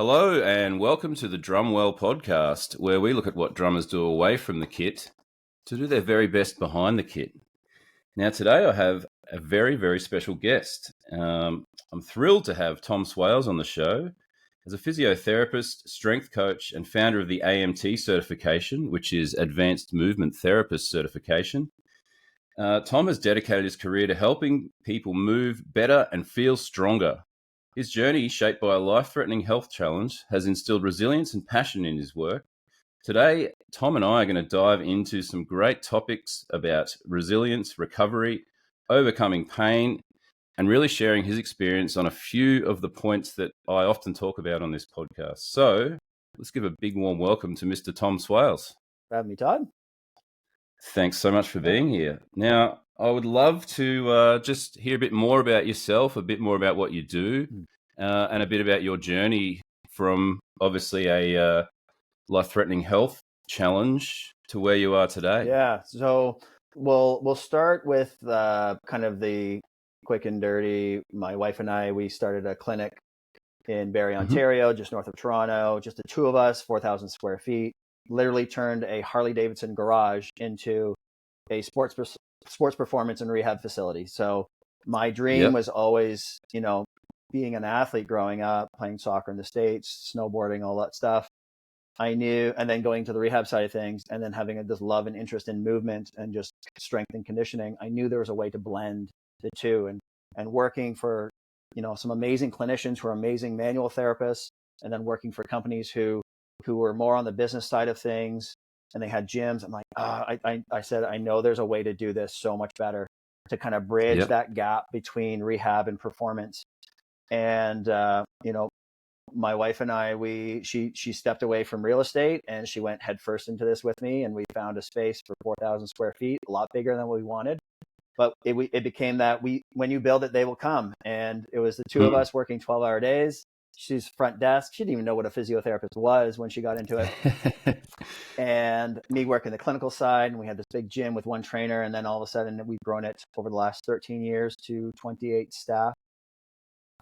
Hello and welcome to the Drumwell Podcast, where we look at what drummers do away from the kit to do their very best behind the kit. Now, today I have a very, very special guest. I'm thrilled to have Tom Swales on the show. As a physiotherapist, strength coach, and founder of the AMT certification, which is Advanced Movement Therapist certification, Tom has dedicated his career to helping people move better and feel stronger. His journey, shaped by a life-threatening health challenge, has instilled resilience and passion in his work. Today, Tom and I are going to dive into some great topics about resilience, recovery, overcoming pain, and really sharing his experience on a few of the points that I often talk about on this podcast. So let's give a big warm welcome to Mr. Tom Swales. For having me, Todd. Thanks so much for being here. Now, I would love to just hear a bit more about yourself, a bit more about what you do, and a bit about your journey from obviously a life-threatening health challenge to where you are today. Yeah, so we'll start with kind of the quick and dirty. My wife and I, we started a clinic in Barrie, Ontario, just north of Toronto, just the two of us, 4,000 square feet, literally turned a Harley-Davidson garage into a sports performance and rehab facility. So my dream was always, being an athlete growing up, playing soccer in the States, snowboarding, all that stuff. I knew, and then going to the rehab side of things, and then having this love and interest in movement and just strength and conditioning, I knew there was a way to blend the two, and working for, some amazing clinicians who are amazing manual therapists, and then working for companies who were more on the business side of things, and they had gyms. I'm like, I said, I know there's a way to do this so much better, to kind of bridge that gap between rehab and performance. And, my wife and I, she stepped away from real estate and she went headfirst into this with me, and we found a space for 4,000 square feet, a lot bigger than what we wanted. But it became that when you build it, they will come. And it was the two of us working 12-hour days. She's front desk. She didn't even know what a physiotherapist was when she got into it. And me working the clinical side, and we had this big gym with one trainer. And then all of a sudden we've grown it over the last 13 years to 28 staff.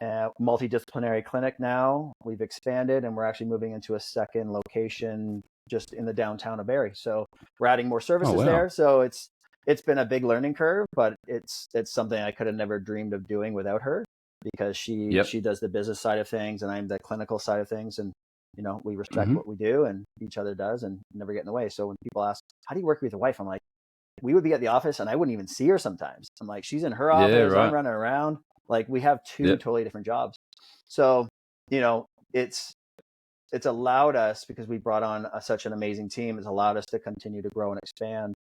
Multidisciplinary clinic now. We've expanded, and we're actually moving into a second location just in the downtown of Barrie. So we're adding more services there. So it's been a big learning curve, but it's something I could have never dreamed of doing without her, because she does the business side of things and I'm the clinical side of things, and we respect what we do and each other does, and never get in the way. So when people ask, how do you work with your wife? I'm like, we would be at the office and I wouldn't even see her sometimes. I'm like, she's in her office, I'm running around. Like, we have two totally different jobs. So, it's allowed us, because we brought on such an amazing team, it's allowed us to continue to grow and expand.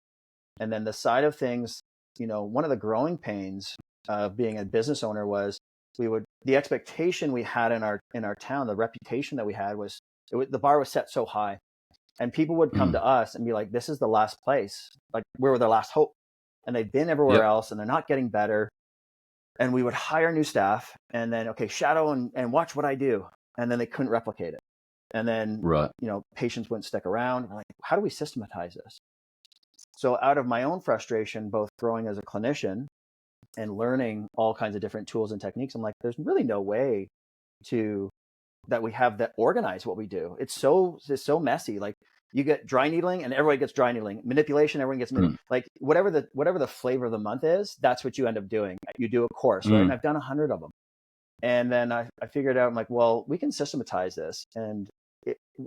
And then the side of things, one of the growing pains of being a business owner was the expectation we had in our town, the reputation that we had the bar was set so high, and people would come to us and be like, this is the last place. Like, we were their last hope, and they've been everywhere else and they're not getting better. And we would hire new staff and then, shadow and watch what I do. And then they couldn't replicate it. And then, patients wouldn't stick around. We're like, how do we systematize this? So out of my own frustration, both growing as a clinician and learning all kinds of different tools and techniques, I'm like, there's really no way that we have that organize what we do. It's so messy. Like, you get dry needling and everybody gets dry needling. Manipulation, everyone gets like whatever the flavor of the month is, that's what you end up doing. You do a course, right? And I've done 100 of them. And then I figured out, I'm like, well, we can systematize this. And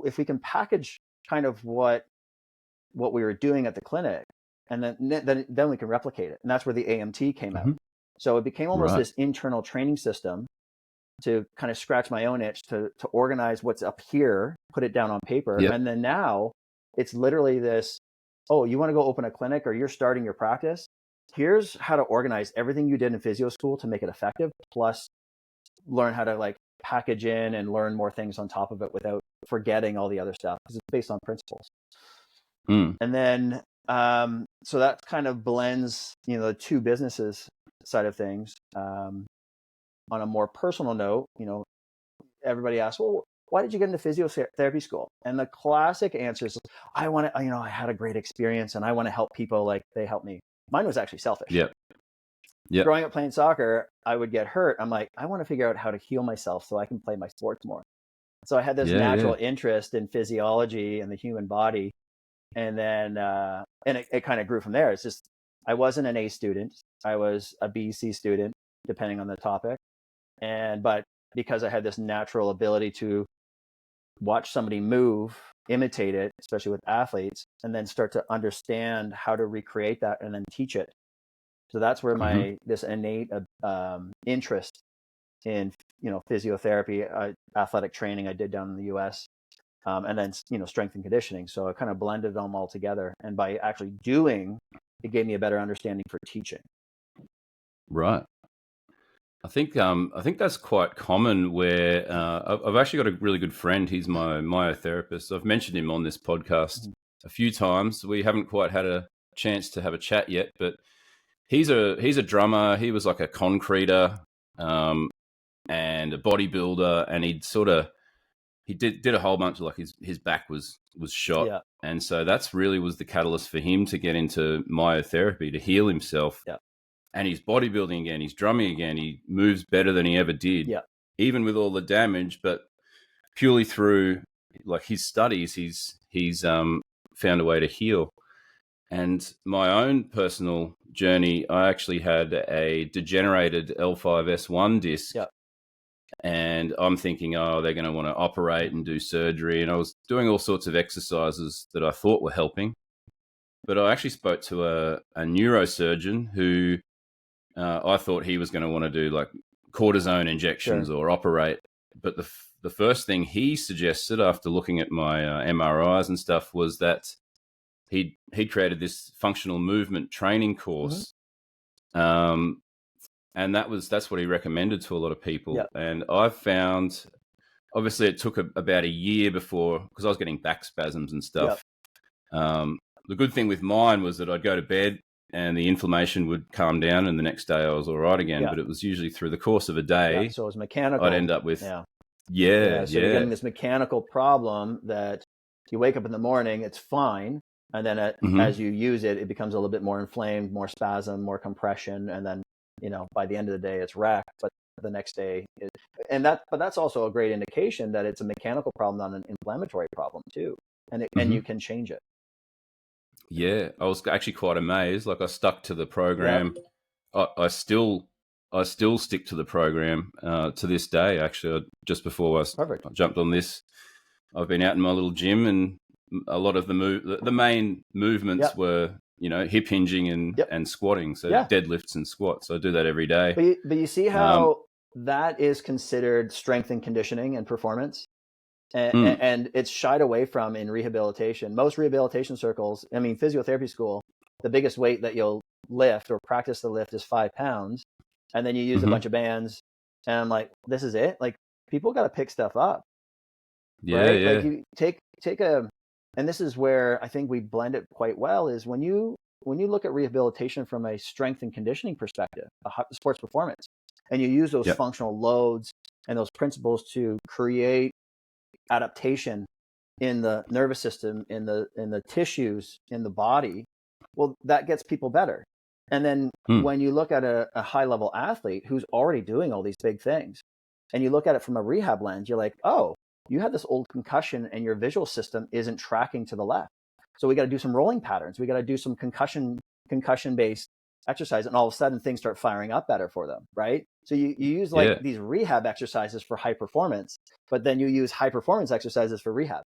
if we can package kind of what we were doing at the clinic, and then we can replicate it. And that's where the AMT came out. So it became almost this internal training system to kind of scratch my own itch, to organize what's up here, put it down on paper. And then now it's literally this, you want to go open a clinic, or you're starting your practice? Here's how to organize everything you did in physio school to make it effective, plus learn how to like package in and learn more things on top of it without forgetting all the other stuff, because it's based on principles. And then, so that kind of blends, the two businesses side of things. On a more personal note, everybody asks, well, why did you get into physiotherapy school? And the classic answer is, I had a great experience and I want to help people like they helped me. Mine was actually selfish. Growing up playing soccer, I would get hurt. I'm like, I want to figure out how to heal myself so I can play my sports more. So I had this Yeah, natural yeah. interest in physiology and the human body. And then, and it kind of grew from there. It's just, I wasn't an A student. I was a B, C student, depending on the topic. But because I had this natural ability to watch somebody move, imitate it, especially with athletes, and then start to understand how to recreate that and then teach it. So that's where this innate interest in physiotherapy, athletic training I did down in the U.S. And then strength and conditioning. So I kind of blended them all together, and by actually doing, it gave me a better understanding for teaching. Right. I think that's quite common. Where I've actually got a really good friend. He's my myotherapist. I've mentioned him on this podcast a few times. We haven't quite had a chance to have a chat yet, but he's a drummer. He was like a concreter and a bodybuilder, and he did a whole bunch of, like, his back was shot, Yeah. and so that's really was the catalyst for him to get into myotherapy to heal himself. Yeah. And he's bodybuilding again, he's drumming again, he moves better than he ever did, Yeah. even with all the damage. But purely through, like, his studies, he's found a way to heal. And my own personal journey, I actually had a degenerated L5S1 disc. Yeah. And I'm thinking, oh, they're going to want to operate and do surgery. And I was doing all sorts of exercises that I thought were helping. But I actually spoke to a neurosurgeon who I thought he was going to want to do like cortisone injections or operate. But the first thing he suggested after looking at my MRIs and stuff was that he'd created this functional movement training course. And that's what he recommended to a lot of people. Yep. And I've found, obviously it took about a year before, because I was getting back spasms and stuff. Yep. The good thing with mine was that I'd go to bed and the inflammation would calm down, and the next day I was all right again. Yep. But it was usually through the course of a day. Yeah, so it was mechanical. I'd end up with, So you're getting this mechanical problem that you wake up in the morning, it's fine. And then as you use it, it becomes a little bit more inflamed, more spasm, more compression. And then, by the end of the day, it's wrecked. But the next day, but that's also a great indication that it's a mechanical problem, not an inflammatory problem too. And you can change it. Yeah, I was actually quite amazed. Like, I stuck to the program. Yep. I still stick to the program to this day. Actually, just before I jumped on this, I've been out in my little gym, and a lot of the main movements were, hip hinging and squatting. So deadlifts and squats. I do that every day. But you see how that is considered strength and conditioning and performance, and it's shied away from in rehabilitation. Most rehabilitation circles, physiotherapy school, the biggest weight that you'll lift or practice the lift is 5 pounds, and then you use a bunch of bands, and I'm like, this is it? Like, people got to pick stuff up. Yeah, right? yeah. Like, you take and this is where I think we blend it quite well, is when you look at rehabilitation from a strength and conditioning perspective, sports performance, and you use those functional loads and those principles to create adaptation in the nervous system, in the tissues, in the body, well, that gets people better. And then when you look at a high level athlete who's already doing all these big things, and you look at it from a rehab lens, you're like, oh, you had this old concussion and your visual system isn't tracking to the left. So we got to do some rolling patterns. We got to do some concussion-based exercise, and all of a sudden things start firing up better for them, right? So you use these rehab exercises for high performance, but then you use high performance exercises for rehab.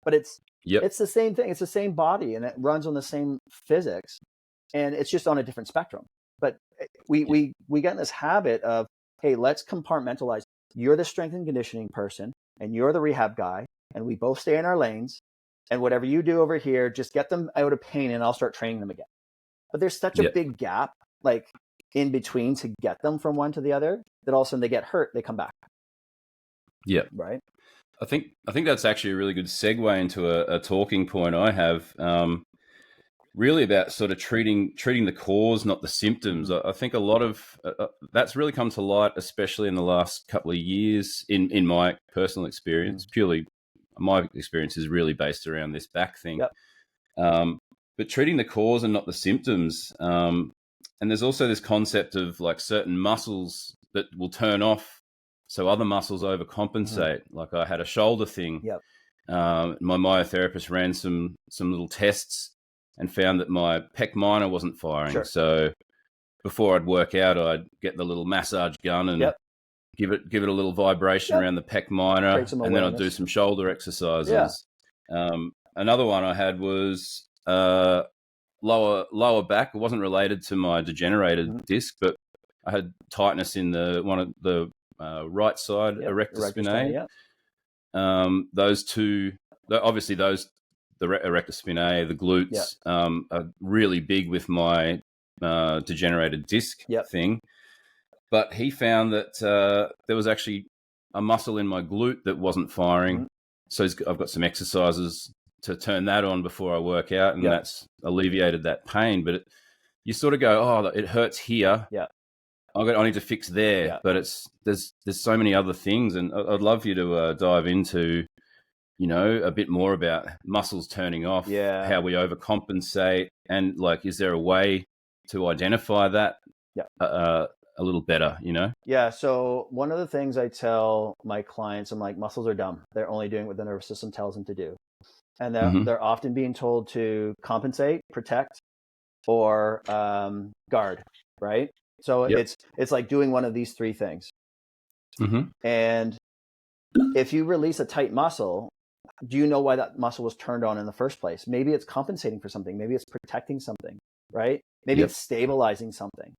But it's the same thing. It's the same body, and it runs on the same physics, and it's just on a different spectrum. But we get in this habit of, hey, let's compartmentalize. You're the strength and conditioning person, and you're the rehab guy, and we both stay in our lanes, and whatever you do over here, just get them out of pain and I'll start training them again. But there's such a big gap, like, in between to get them from one to the other, that all of a sudden they get hurt, they come back. Yeah. Right. I think that's actually a really good segue into a talking point I have, really about sort of treating the cause, not the symptoms. I think a lot of that's really come to light, especially in the last couple of years, in my personal experience. Purely my experience is really based around this back thing. But treating the cause and not the symptoms. And there's also this concept of, like, certain muscles that will turn off So other muscles overcompensate. Like I had a shoulder thing. Yep. My myotherapist ran some little tests and found that my pec minor wasn't firing. Sure. So before I'd work out, I'd get the little massage gun and give it a little vibration around the pec minor, and then I'd do some shoulder exercises. Another one I had was lower back. It wasn't related to my degenerated disc, but I had tightness in one of the right side erector spinae. Those two, obviously the erector spinae, the glutes, are really big with my degenerated disc thing. But he found that there was actually a muscle in my glute that wasn't firing. So I've got some exercises to turn that on before I work out, and that's alleviated that pain. But you sort of go, oh, it hurts here. I need to fix there. But there's so many other things, and I'd love you to dive into, a bit more about muscles turning off, how we overcompensate, and like, is there a way to identify that a little better, Yeah. So one of the things I tell my clients, I'm like, muscles are dumb. They're only doing what the nervous system tells them to do. And they're often being told to compensate, protect, or guard, right? So it's like doing one of these three things. And if you release a tight muscle, do you know why that muscle was turned on in the first place? Maybe it's compensating for something. Maybe it's protecting something, right? Maybe it's stabilizing something.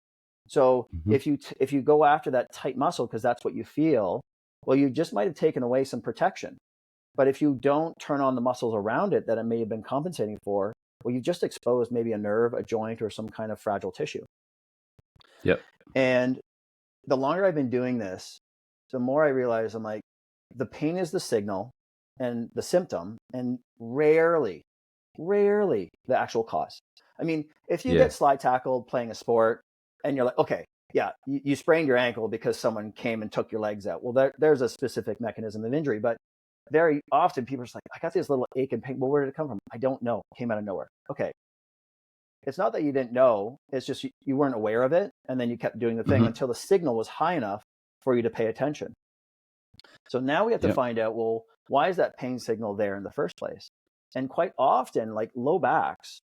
So if you go after that tight muscle because that's what you feel, well, you just might have taken away some protection. But if you don't turn on the muscles around it that it may have been compensating for, well, you just exposed maybe a nerve, a joint, or some kind of fragile tissue. And the longer I've been doing this, the more I realize I'm like, the pain is the signal and the symptom, and rarely the actual cause. I mean, if you get slide tackled playing a sport and you're like, okay, you sprained your ankle because someone came and took your legs out. Well, there's a specific mechanism of injury, but very often people are just like, I got this little ache and pain. Well, where did it come from? I don't know. It came out of nowhere. Okay. It's not that you didn't know. It's just you weren't aware of it. And then you kept doing the thing until the signal was high enough for you to pay attention. So now we have to find out, well, why is that pain signal there in the first place? And quite often, like low backs,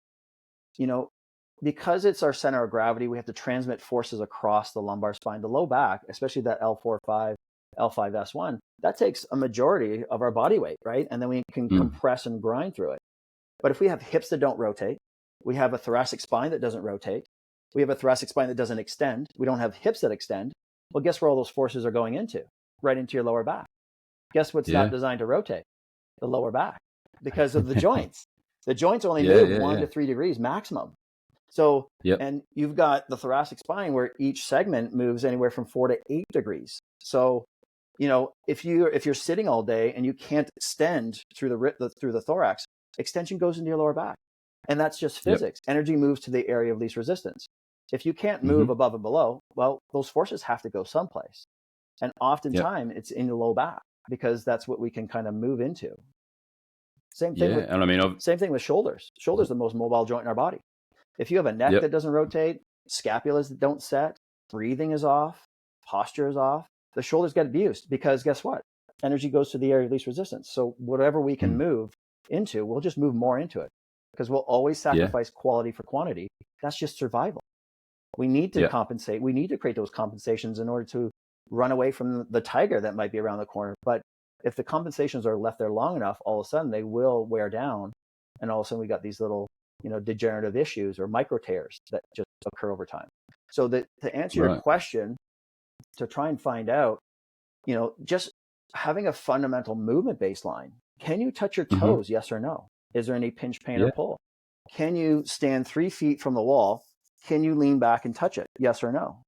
because it's our center of gravity, we have to transmit forces across the lumbar spine. The low back, especially that L4-5, L5-S1, that takes a majority of our body weight, right? And then we can compress and grind through it. But if we have hips that don't rotate, we have a thoracic spine that doesn't rotate, we have a thoracic spine that doesn't extend, we don't have hips that extend, well, guess where all those forces are going into? Right into your lower back. Guess what's not designed to rotate? The lower back, because of the joints. The joints only move 1 to 3 degrees maximum. So, and you've got the thoracic spine where each segment moves anywhere from 4 to 8 degrees. So, if you're sitting all day and you can't extend through the thorax, extension goes into your lower back. And that's just physics. Energy moves to the area of least resistance. If you can't move above and below, well, those forces have to go someplace. And oftentimes it's in the low back because that's what we can kind of move into. Same thing same thing with shoulders. Shoulders are the most mobile joint in our body. If you have a neck that doesn't rotate, scapulas that don't set, breathing is off, posture is off, the shoulders get abused because guess what? Energy goes to the area of least resistance. So whatever we can move into, we'll just move more into it because we'll always sacrifice quality for quantity. That's just survival. We need to compensate. We need to create those compensations in order to run away from the tiger that might be around the corner. But if the compensations are left there long enough, all of a sudden they will wear down. And all of a sudden we got these little, degenerative issues or micro tears that just occur over time. So to answer your question, to try and find out, just having a fundamental movement baseline. Can you touch your toes? Yes or no? Is there any pinch, pain, or pull? Can you stand 3 feet from the wall? Can you lean back and touch it? Yes or no?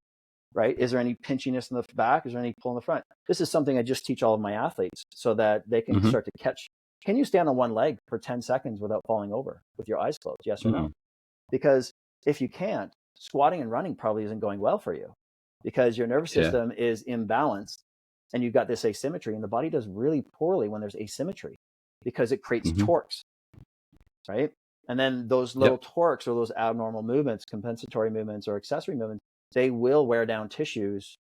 Right? Is there any pinchiness in the back? Is there any pull in the front? This is something I just teach all of my athletes so that they can start to catch. Can you stand on one leg for 10 seconds without falling over with your eyes closed? Yes or no? Because if you can't, squatting and running probably isn't going well for you because your nervous system is imbalanced and you've got this asymmetry, and the body does really poorly when there's asymmetry because it creates torques, right? And then those little torques or those abnormal movements, compensatory movements or accessory movements, they will wear down tissues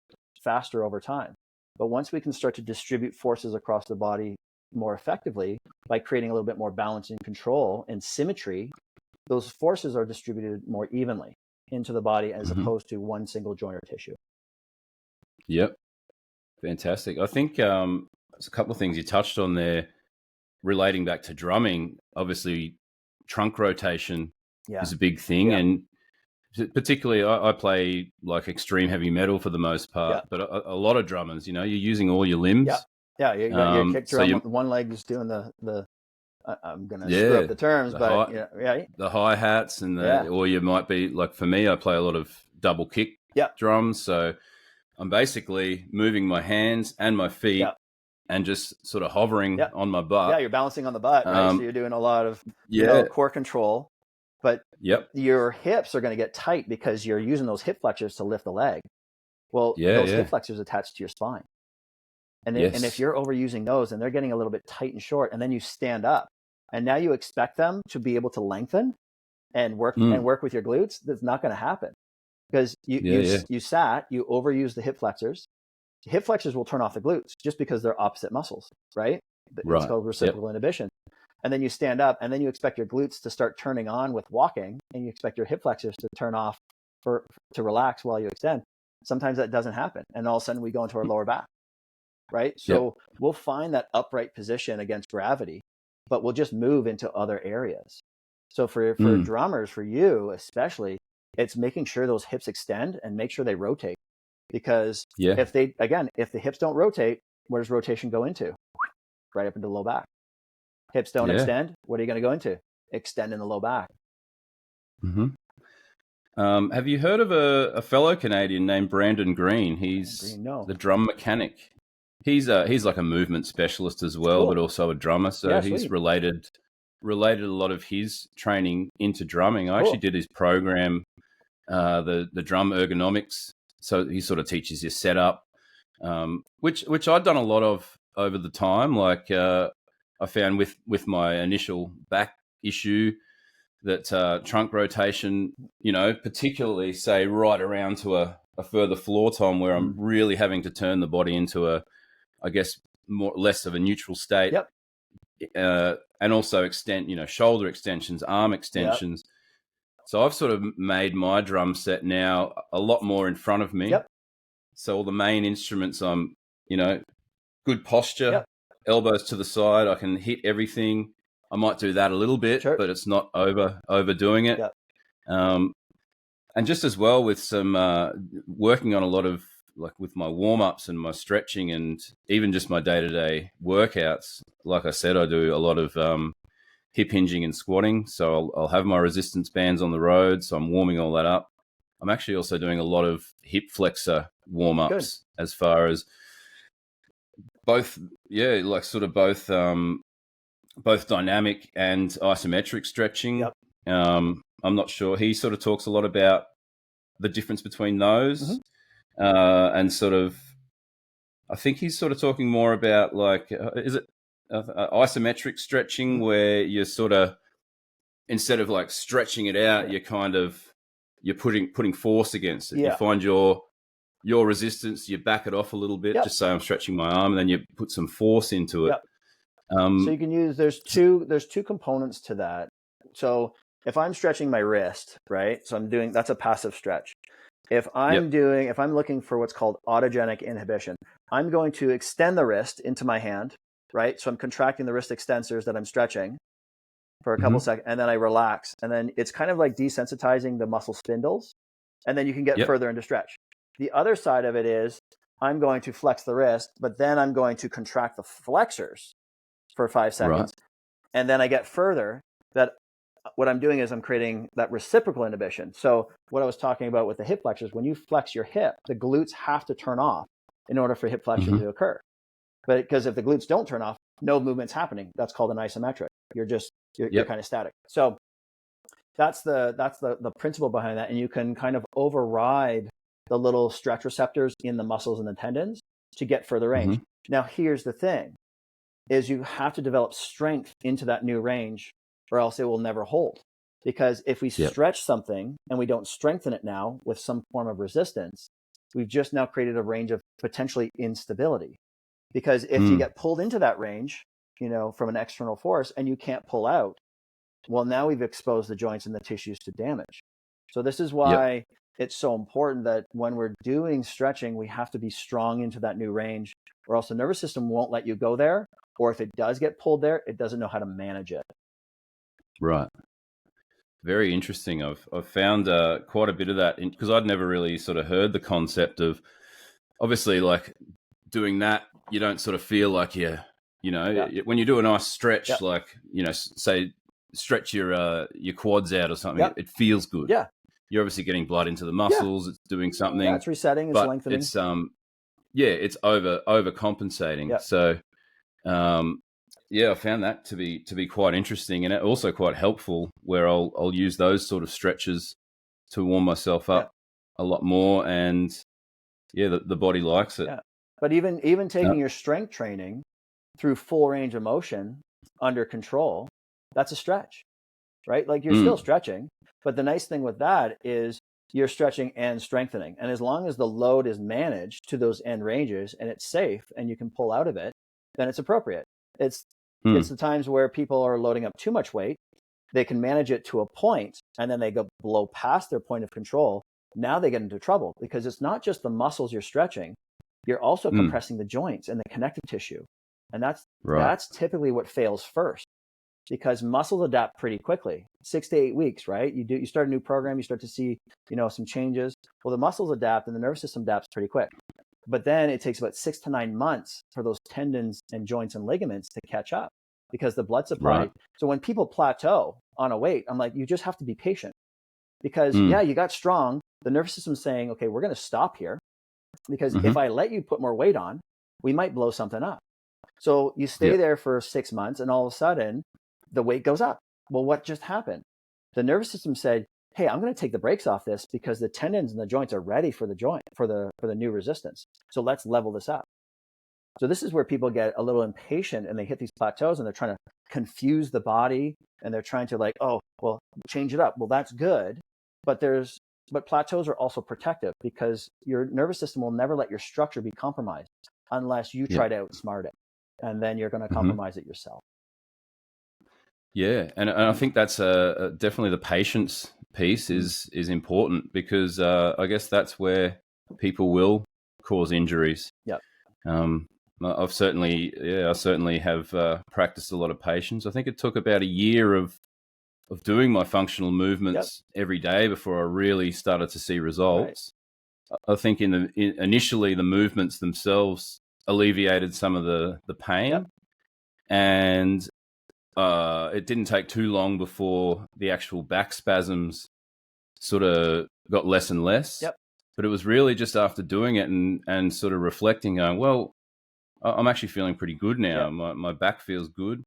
faster over time. But once we can start to distribute forces across the body more effectively by creating a little bit more balance and control and symmetry, those forces are distributed more evenly into the body as opposed to one single joint or tissue. Yep. Fantastic. I think there's a couple of things you touched on there relating back to drumming. Obviously, trunk rotation is a big thing. And particularly, I play like extreme heavy metal for the most part, but a lot of drummers, you're using all your limbs. Yeah, you got your kick drum, one leg is doing the I'm going to screw up the terms, but the hi-hats or you might be, like for me, I play a lot of double kick drums. So I'm basically moving my hands and my feet and just sort of hovering on my butt. Yeah, you're balancing on the butt, right? So you're doing a lot of core control, but your hips are going to get tight because you're using those hip flexors to lift the leg. Well, those hip flexors attached to your spine. And if you're overusing those and they're getting a little bit tight and short, and then you stand up and now you expect them to be able to lengthen and work with your glutes, that's not going to happen because you sat, you overuse the hip flexors. The hip flexors will turn off the glutes just because they're opposite muscles, right? It's called reciprocal inhibition. And then you stand up and then you expect your glutes to start turning on with walking, and you expect your hip flexors to turn off to relax while you extend. Sometimes that doesn't happen. And all of a sudden we go into our lower back. Right. So we'll find that upright position against gravity, but we'll just move into other areas. So for drummers, for you especially, it's making sure those hips extend and make sure they rotate. Because if the hips don't rotate, where does rotation go into? Right up into the low back. Hips don't extend. What are you going to go into? Extend in the low back. Have you heard of a fellow Canadian named Brandon Green? He's the drum mechanic. He's like a movement specialist as well, but also a drummer. So he's related a lot of his training into drumming. I actually did his program, the drum ergonomics. So he sort of teaches you setup, which I'd done a lot of over the time. Like I found with my initial back issue that trunk rotation, particularly say right around to a further floor tom where I'm really having to turn the body into I guess less of a neutral state, and also extend, shoulder extensions, arm extensions. So I've sort of made my drum set now a lot more in front of me. So all the main instruments, I'm, good posture, elbows to the side. I can hit everything. I might do that a little bit, but it's not overdoing it. And just as well with some working on a lot of, like with my warm-ups and my stretching and even just my day-to-day workouts. Like I said, I do a lot of hip hinging and squatting. So I'll have my resistance bands on the road. So I'm warming all that up. I'm actually also doing a lot of hip flexor warm-ups as far as both dynamic and isometric stretching. I'm not sure. He sort of talks a lot about the difference between those. And sort of, I think he's sort of talking more about like, is it isometric stretching where you're sort of, instead of like stretching it out, you're putting force against it. You find your resistance, you back it off a little bit, just say I'm stretching my arm, and then you put some force into it. So you can use, there's two components to that. So if I'm stretching my wrist, right? So that's a passive stretch. If I'm looking for what's called autogenic inhibition, I'm going to extend the wrist into my hand, right? So I'm contracting the wrist extensors that I'm stretching for a couple seconds, and then I relax. And then it's kind of like desensitizing the muscle spindles, and then you can get further into stretch. The other side of it is I'm going to flex the wrist, but then I'm going to contract the flexors for 5 seconds. And then I get further. That what I'm doing is I'm creating that reciprocal inhibition. So what I was talking about with the hip flexors, when you flex your hip, the glutes have to turn off in order for hip flexion to occur. But because if the glutes don't turn off, no movement's happening. That's called an isometric. You're kind of static. So that's the principle behind that. And you can kind of override the little stretch receptors in the muscles and the tendons to get further range. Now, here's the thing, is you have to develop strength into that new range, or else it will never hold. Because if we stretch something and we don't strengthen it now with some form of resistance, We've just now created a range of potentially instability, because if you get pulled into that range, from an external force and you can't pull out, well, now we've exposed the joints and the tissues to damage. So this is why it's so important that when we're doing stretching, we have to be strong into that new range, or else the nervous system won't let you go there. Or if it does get pulled there, it doesn't know how to manage it. Right. Very interesting. I've found quite a bit of that, because I'd never really sort of heard the concept of, obviously, like doing that, you don't sort of feel like when you do a nice stretch, like, say stretch your quads out or something, it feels good. Yeah. You're obviously getting blood into the muscles. It's doing something. Yeah, it's resetting, it's lengthening. It's it's overcompensating. Yeah. So I found that to be quite interesting, and also quite helpful, where I'll use those sort of stretches to warm myself up a lot more, and the body likes it. Yeah. But even taking your strength training through full range of motion under control, that's a stretch, right? Like you're still stretching, but the nice thing with that is you're stretching and strengthening. And as long as the load is managed to those end ranges and it's safe and you can pull out of it, then it's appropriate. It's the times where people are loading up too much weight. They can manage it to a point, and then they go blow past their point of control. Now they get into trouble, because it's not just the muscles you're stretching. You're also compressing the joints and the connective tissue. And that's typically what fails first, because muscles adapt pretty quickly, 6 to 8 weeks, right? You start a new program, you start to see, some changes. Well, the muscles adapt and the nervous system adapts pretty quick. But then it takes about 6 to 9 months for those tendons and joints and ligaments to catch up, because the blood supply. Right. So when people plateau on a weight, I'm like, you just have to be patient, because you got strong. The nervous system is saying, okay, we're going to stop here, because if I let you put more weight on, we might blow something up. So you stay there for 6 months, and all of a sudden the weight goes up. Well, what just happened? The nervous system said, hey, I'm going to take the brakes off this, because the tendons and the joints are ready for the new resistance. So let's level this up. So this is where people get a little impatient, and they hit these plateaus, and they're trying to confuse the body, and they're trying to change it up. Well, that's good. But plateaus are also protective, because your nervous system will never let your structure be compromised unless you try to outsmart it. And then you're going to compromise it yourself. Yeah. And I think that's definitely the patience piece is important, because I guess that's where people will cause injuries. Yeah. I certainly have practiced a lot of patience. I think it took about a year of doing my functional movements every day before I really started to see results. Right. I think initially the movements themselves alleviated some of the pain, and it didn't take too long before the actual back spasms sort of got less and less. Yep. But it was really just after doing it and sort of reflecting, going, well, I'm actually feeling pretty good now. Yep. My back feels good.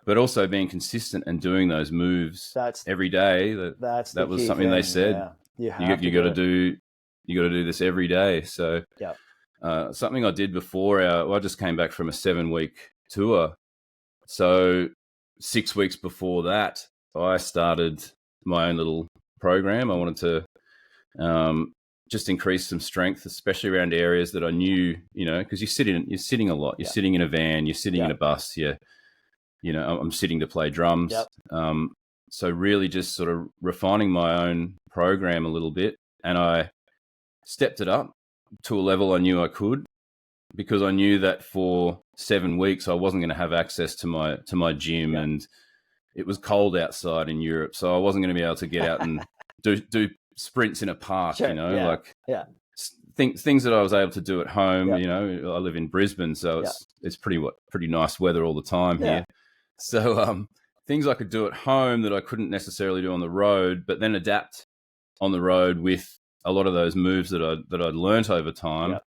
But also being consistent and doing those moves every day. That was something they said. Yeah. You got to do this every day. So something I did before I just came back from a 7-week tour. So 6 weeks before that, I started my own little program. I wanted to just increase some strength, especially around areas that I knew, because you're sitting a lot. You're sitting in a van. You're sitting in a bus. I'm sitting to play drums. Yep. So really just sort of refining my own program a little bit. And I stepped it up to a level I knew I could, because I knew that for 7 weeks I wasn't going to have access to my gym, and it was cold outside in Europe. So I wasn't going to be able to get out and do sprints in a park, things that I was able to do at home. I live in Brisbane, so it's pretty nice weather all the time here. So things I could do at home that I couldn't necessarily do on the road, but then adapt on the road with a lot of those moves that I'd learnt over time,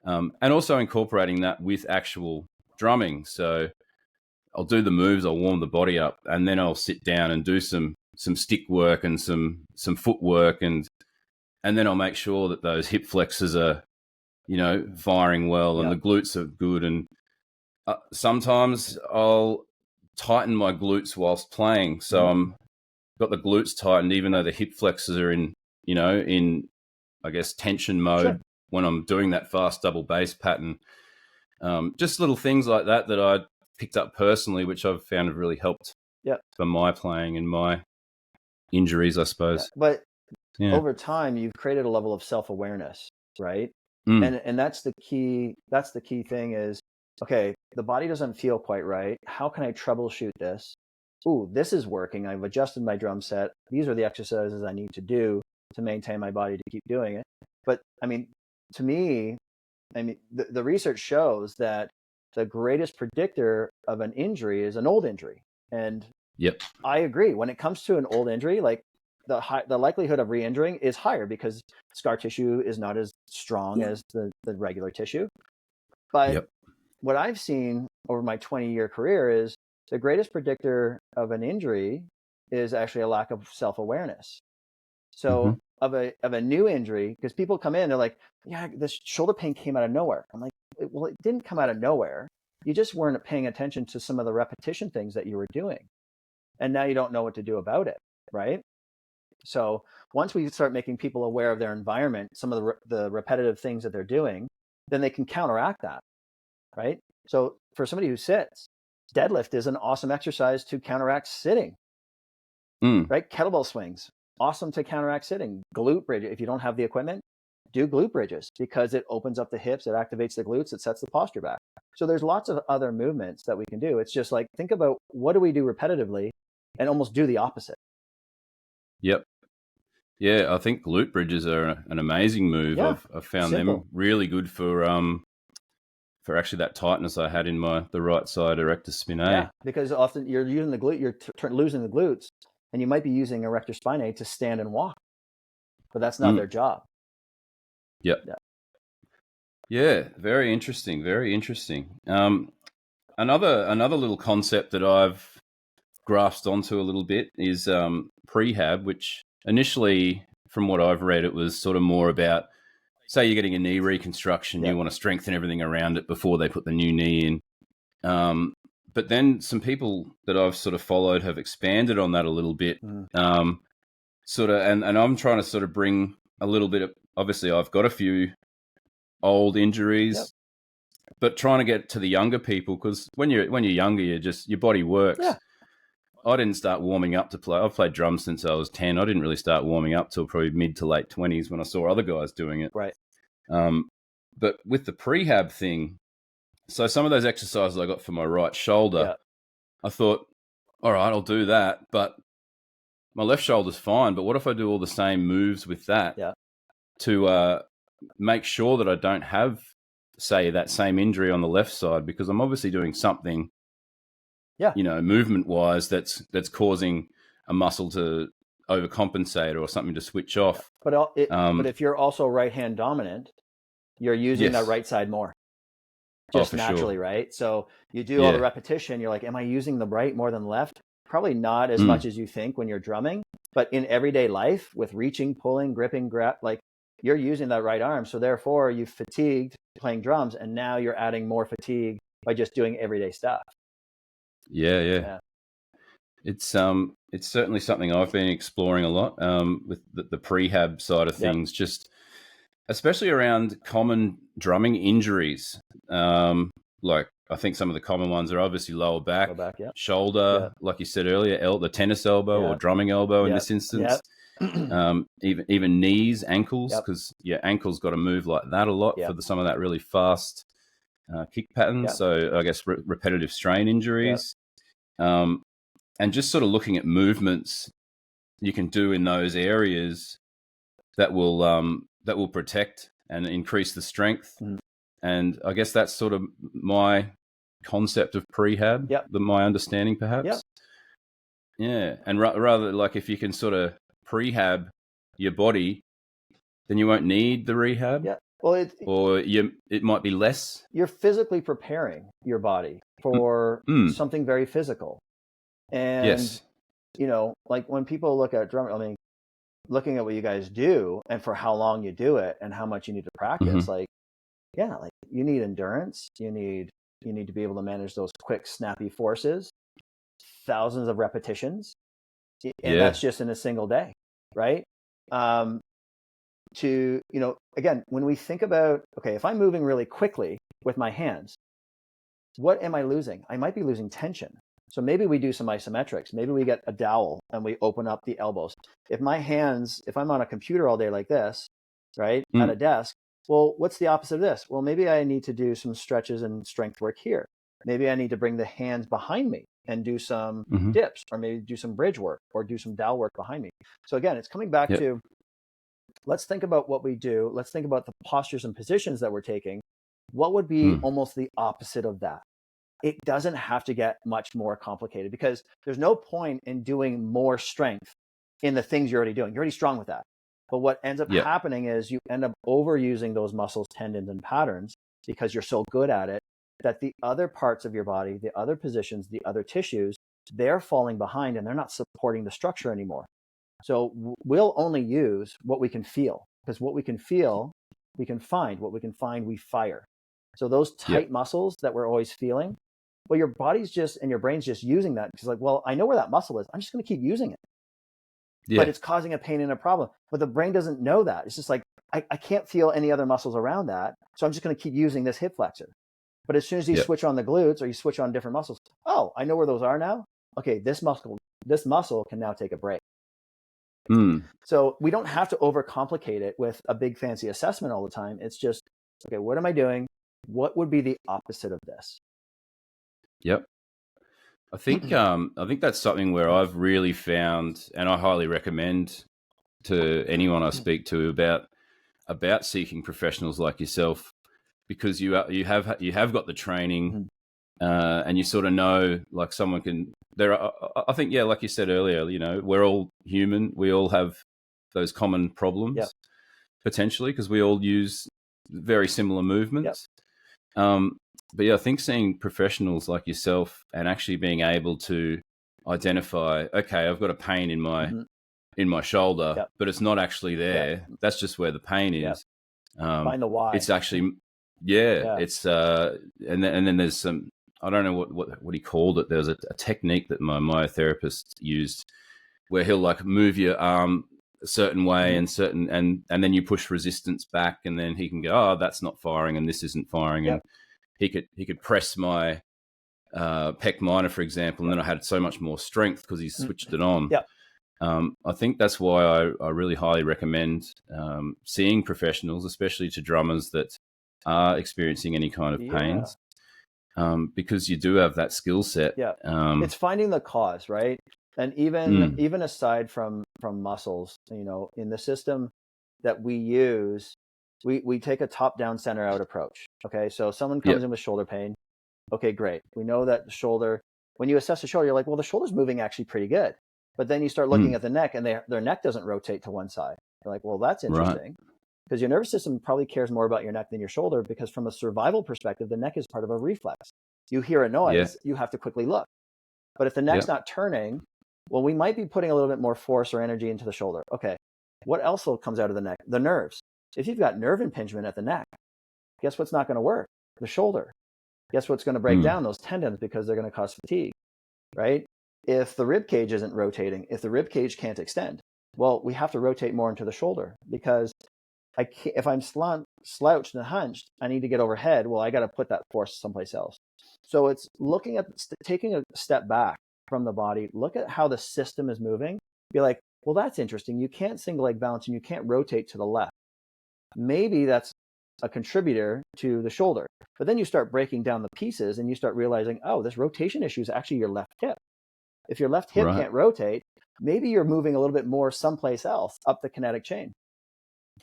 and also incorporating that with actual drumming. So I'll do the moves, I'll warm the body up, and then I'll sit down and do some stick work and some footwork, and then I'll make sure that those hip flexors are, firing well, and the glutes are good. And sometimes I'll tighten my glutes whilst playing, so I'm got the glutes tightened, even though the hip flexors are in I guess tension mode when I'm doing that fast double bass pattern. Just little things like that I picked up personally, which I've found have really helped for my playing and my injuries, I suppose. But over time, you've created a level of self-awareness, right? And that's the key. That's the key thing is, okay, the body doesn't feel quite right. How can I troubleshoot this? Ooh, this is working. I've adjusted my drum set. These are the exercises I need to do to maintain my body to keep doing it. But I mean, to me, the research shows that the greatest predictor of an injury is an old injury. And I agree. When it comes to an old injury, like the likelihood of re-injuring is higher because scar tissue is not as strong as the regular tissue. But what I've seen over my 20-year career is the greatest predictor of an injury is actually a lack of self-awareness. So of a new injury, because people come in, they're like, yeah, this shoulder pain came out of nowhere. I'm like, well, it didn't come out of nowhere. You just weren't paying attention to some of the repetition things that you were doing. And now you don't know what to do about it, right? So once we start making people aware of their environment, some of the repetitive things that they're doing, then they can counteract that, right? So for somebody who sits, deadlift is an awesome exercise to counteract sitting, right? Kettlebell swings, awesome to counteract sitting. Glute bridge, if you don't have the equipment, do glute bridges because it opens up the hips, it activates the glutes, it sets the posture back. So there's lots of other movements that we can do. It's just like, think about what do we do repetitively and almost do the opposite. Yep. Yeah, I think glute bridges are an amazing move. Yeah, I've found them really good for actually that tightness I had in the right side erector spinae. Yeah, because often you're using the glute, you're losing the glutes, and you might be using erector spinae to stand and walk, but that's not their job. Yep. Yeah, very interesting. Very interesting. Another little concept that I've grasped onto a little bit is prehab, which initially, from what I've read, it was sort of more about, say you're getting a knee reconstruction, you want to strengthen everything around it before they put the new knee in. But then some people that I've sort of followed have expanded on that a little bit. And I'm trying to sort of bring a little bit of, obviously I've got a few old injuries, but trying to get to the younger people, because when you're younger, your body works. Yeah. I didn't start warming up to play. I've played drums since I was 10. I didn't really start warming up till probably mid to late 20s when I saw other guys doing it. Right. But with the prehab thing, so some of those exercises I got for my right shoulder, I thought, all right, I'll do that. But my left shoulder's fine. But what if I do all the same moves with that to make sure that I don't have, say, that same injury on the left side? Because I'm obviously doing something, movement-wise, that's causing a muscle to overcompensate or something to switch off. But if you're also right-hand dominant, you're using that right side more, just naturally, right? So you do all the repetition. You're like, am I using the right more than left? Probably not as much as you think when you're drumming. But in everyday life, with reaching, pulling, gripping, like you're using that right arm. So therefore, you've fatigued playing drums, and now you're adding more fatigue by just doing everyday stuff. Yeah. It's certainly something I've been exploring a lot with the prehab side of things, just especially around common drumming injuries. Like I think some of the common ones are obviously lower back, shoulder, like you said earlier, the tennis elbow or drumming elbow in this instance. Even knees, ankles, because your ankles got to move like that a lot for some of that really fast kick pattern. So I guess repetitive strain injuries. And just sort of looking at movements you can do in those areas that will protect and increase the strength. And I guess that's sort of my concept of prehab, my understanding perhaps. Yeah, and rather like if you can sort of prehab your body, then you won't need the rehab. Yeah. Well, it might be less. You're physically preparing your body for something very physical. And, like when people look at drumming, looking at what you guys do and for how long you do it and how much you need to practice, like you need endurance. You need to be able to manage those quick, snappy forces, thousands of repetitions. And that's just in a single day, right? to, again, when we think about, okay, if I'm moving really quickly with my hands, what am I losing? I might be losing tension. So maybe we do some isometrics. Maybe we get a dowel and we open up the elbows. If I'm on a computer all day like this, right, at a desk, well, what's the opposite of this? Well, maybe I need to do some stretches and strength work here. Maybe I need to bring the hands behind me and do some dips, or maybe do some bridge work or do some dowel work behind me. So again, it's coming back to, let's think about what we do. Let's think about the postures and positions that we're taking. What would be almost the opposite of that? It doesn't have to get much more complicated, because there's no point in doing more strength in the things you're already doing. You're already strong with that. But what ends up happening is you end up overusing those muscles, tendons, and patterns because you're so good at it, that the other parts of your body, the other positions, the other tissues, they're falling behind and they're not supporting the structure anymore. So we'll only use what we can feel, because what we can feel, we can find. What we can find, we fire. So those tight muscles that we're always feeling, well, your body's just, and your brain's just using that because, like, well, I know where that muscle is. I'm just going to keep using it. But it's causing a pain and a problem. But the brain doesn't know that. It's just like, I can't feel any other muscles around that. So I'm just going to keep using this hip flexor. But as soon as you switch on the glutes, or you switch on different muscles, oh, I know where those are now. Okay, this muscle can now take a break. So we don't have to overcomplicate it with a big fancy assessment all the time. It's just, okay, what am I doing? What would be the opposite of this? Yep. I think that's something where I've really found, and I highly recommend to anyone I speak to about seeking professionals like yourself, because you have got the training, and you sort of know, like, someone can. I think, like you said earlier, we're all human. We all have those common problems, potentially, because we all use very similar movements. But I think seeing professionals like yourself and actually being able to identify, okay, I've got a pain in my shoulder, but it's not actually there. That's just where the pain is. Find the why. It's actually, it's and then there's some, I don't know what he called it. There's a technique that my myotherapist used where he'll, like, move your arm a certain way and then you push resistance back, and then he can go, oh, that's not firing and this isn't firing. And he could press my pec minor, for example, and then I had so much more strength because he switched it on. I think that's why I really highly recommend seeing professionals, especially to drummers that are experiencing any kind of pains, because you do have that skill set. It's finding the cause, right? And even aside from muscles, in the system that we use, we take a top-down, center-out approach. Okay, so someone comes in with shoulder pain. Okay, great. We know that the shoulder, when you assess the shoulder, you're like, well, the shoulder's moving actually pretty good. But then you start looking at the neck, and their neck doesn't rotate to one side. You're like, well, that's interesting. Because your nervous system probably cares more about your neck than your shoulder, because from a survival perspective, the neck is part of a reflex. You hear a noise, you have to quickly look. But if the neck's not turning, well, we might be putting a little bit more force or energy into the shoulder. Okay, what else comes out of the neck? The nerves. If you've got nerve impingement at the neck, guess what's not going to work? The shoulder. Guess what's going to break down? Those tendons, because they're going to cause fatigue, right? If the rib cage isn't rotating, if the rib cage can't extend, well, we have to rotate more into the shoulder, because if I'm slouched and hunched, I need to get overhead. Well, I got to put that force someplace else. So it's looking at taking a step back from the body, look at how the system is moving, be like, well, that's interesting. You can't single leg balance and you can't rotate to the left. Maybe that's a contributor to the shoulder. But then you start breaking down the pieces and you start realizing, oh, this rotation issue is actually your left hip. If your left hip can't rotate, maybe you're moving a little bit more someplace else up the kinetic chain.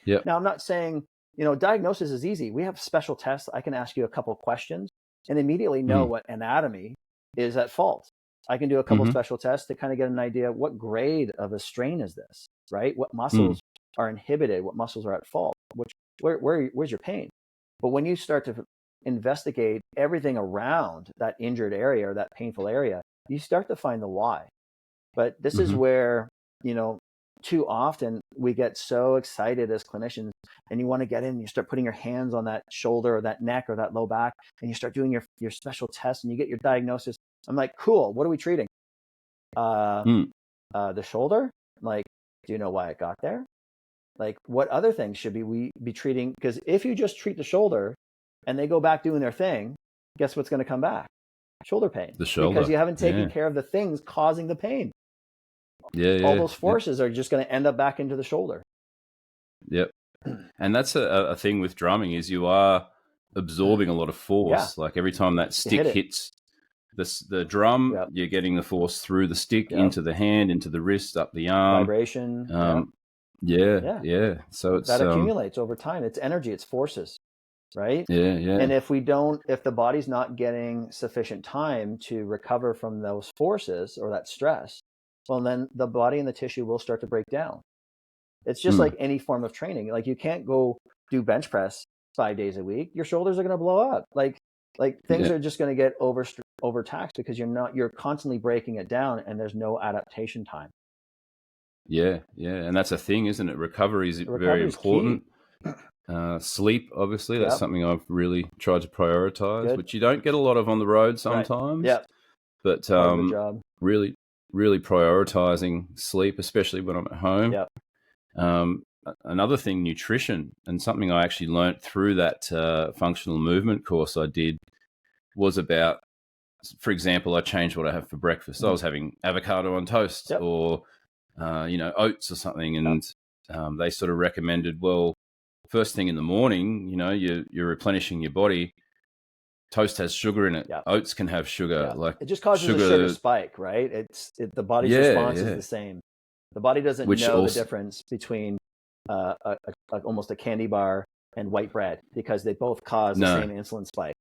Now, I'm not saying, diagnosis is easy. We have special tests. I can ask you a couple questions and immediately know what anatomy is at fault. I can do a couple special tests to kind of get an idea, what grade of a strain is this, right? What muscles are inhibited? What muscles are at fault? Where's your pain? But when you start to investigate everything around that injured area or that painful area, you start to find the why. But this is where, too often we get so excited as clinicians, and you want to get in and you start putting your hands on that shoulder or that neck or that low back, and you start doing your special tests and you get your diagnosis. I'm like, cool, what are we treating? The shoulder? I'm like, do you know why it got there? Like, what other things should we be treating? Because if you just treat the shoulder and they go back doing their thing, guess what's going to come back? Shoulder pain. The shoulder. Because you haven't taken care of the things causing the pain. All those forces are just going to end up back into the shoulder. Yep. And that's a thing with drumming, is you are absorbing a lot of force. Like every time that stick hits the drum, you're getting the force through the stick into the hand, into the wrist, up the arm. Vibration. So it's that accumulates over time. It's energy, it's forces, right? Yeah. And if the body's not getting sufficient time to recover from those forces or that stress, well, then the body and the tissue will start to break down. It's just like any form of training. Like, you can't go do bench press 5 days a week. Your shoulders are going to blow up. Like things are just going to get overtaxed because you're constantly breaking it down, and there's no adaptation time. Yeah. And that's a thing, isn't it? Recovery is very important. Sleep, obviously, that's something I've really tried to prioritize, which you don't get a lot of on the road sometimes. Right. But really, really prioritizing sleep, especially when I'm at home. Another thing, nutrition, and something I actually learnt through that functional movement course I did was about, for example, I changed what I have for breakfast. I was having avocado on toast or, oats or something. And they sort of recommended, well, first thing in the morning, you're replenishing your body. Toast has sugar in it. Oats can have sugar. Like, it just causes a sugar spike, right? The body's response is the same. The body doesn't know the difference between almost a candy bar and white bread, because they both cause the same insulin spike.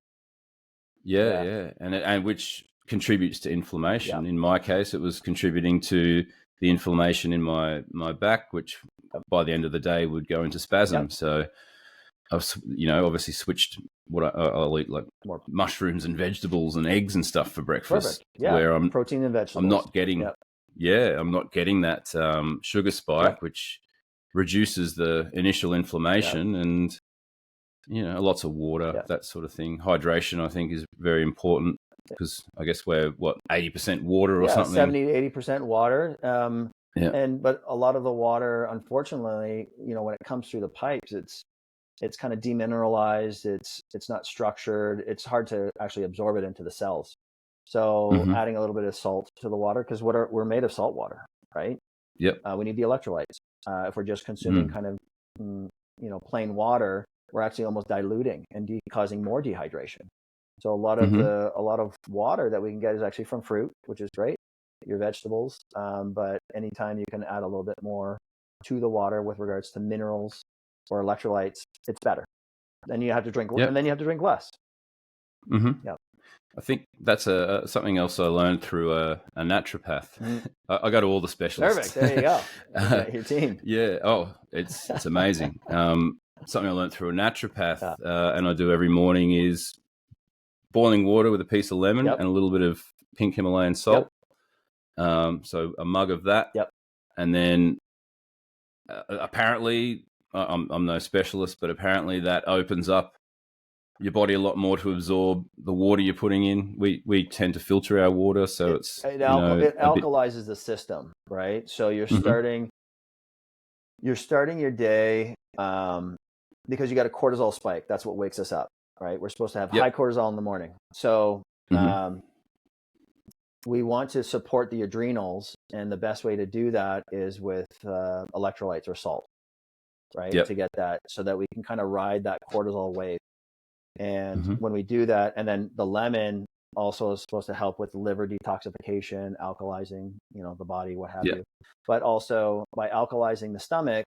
And which contributes to inflammation. In my case, it was contributing to the inflammation in my back, which by the end of the day would go into spasm. So I've obviously switched what I'll eat, like more mushrooms and vegetables and eggs and stuff for breakfast. Where I'm protein and vegetables. I'm not getting I'm not getting that sugar spike, which reduces the initial inflammation. And lots of water, that sort of thing. Hydration, I think, is very important, because I guess we're 80% water or something. 70 to 80% water. But a lot of the water, unfortunately, when it comes through the pipes, it's kind of demineralized. It's not structured. It's hard to actually absorb it into the cells. So adding a little bit of salt to the water, because we're made of salt water, right? We need the electrolytes. If we're just consuming kind of plain water, we're actually almost diluting and causing more dehydration. So a lot of water that we can get is actually from fruit, which is great, your vegetables. But anytime you can add a little bit more to the water with regards to minerals or electrolytes, it's better. Then you have to drink, and then you have to drink less. I think that's something else I learned through a naturopath. I go to all the specialists. Perfect. There you go. Your team. It's amazing. Something I learned through a naturopath, and I do every morning, is boiling water with a piece of lemon and a little bit of pink Himalayan salt. So a mug of that. And then apparently, I'm no specialist, but apparently that opens up your body a lot more to absorb the water you're putting in. We tend to filter our water, so it alkalizes the system, right? So you're starting your day because you got a cortisol spike. That's what wakes us up, right? We're supposed to have high cortisol in the morning. So we want to support the adrenals, and the best way to do that is with electrolytes or salt, right? To get that, so that we can kind of ride that cortisol wave. And when we do that, and then the lemon also is supposed to help with liver detoxification, alkalizing, the body, what have you. But also by alkalizing the stomach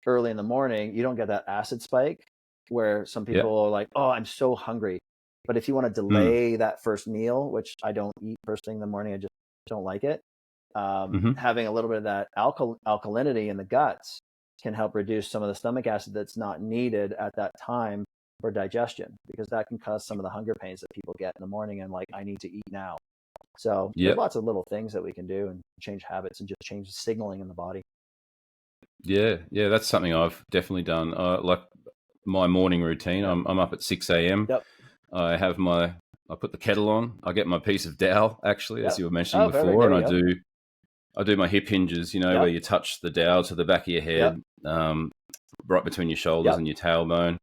early in the morning, you don't get that acid spike where some people are like, oh, I'm so hungry. But if you want to delay that first meal, which I don't eat first thing in the morning, I just don't like it. Having a little bit of that alkalinity in the guts can help reduce some of the stomach acid that's not needed at that time for digestion, because that can cause some of the hunger pains that people get in the morning, and like, I need to eat now. So there's lots of little things that we can do and change habits and just change the signaling in the body. That's something I've definitely done. Like my morning routine, I'm up at 6 a.m. I put the kettle on. I get my piece of dowel, actually, as you were mentioning before, and I do my hip hinges, where you touch the dowel to the back of your head, right between your shoulders and your tailbone.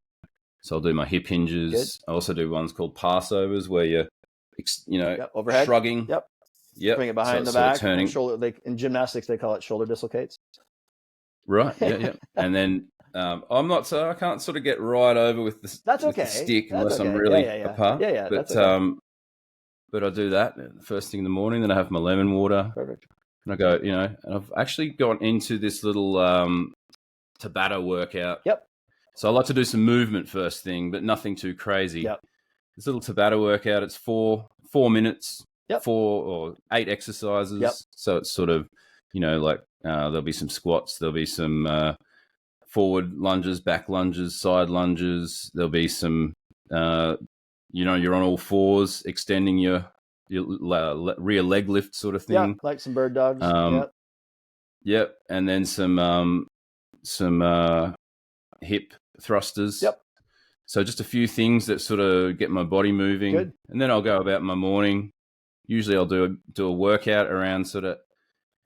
So I'll do my hip hinges. Good. I also do ones called Passovers where you're, overhead. shrugging. Yep. Bring it behind the back. Turning. Shoulder. In gymnastics, they call it shoulder dislocates. Right. Yeah. And then I can't sort of get right over with the, that's okay. With the stick unless I'm really apart. Yeah. But, that's okay. But I do that first thing in the morning. Then I have my lemon water. Perfect. And I go, and I've actually gone into this little Tabata workout. Yep. So I like to do some movement first thing, but nothing too crazy. Yep. This little Tabata workout, it's 4 minutes, 4 or 8 exercises. Yep. So it's sort of, there'll be some squats, there'll be some forward lunges, back lunges, side lunges. There'll be some, you're on all fours, extending your rear leg lift sort of thing. Yeah, like some bird dogs. Yep. And then some hip thrusters. Yep. So just a few things that sort of get my body moving. Good. And then I'll go about my morning. Usually I'll do a workout around sort of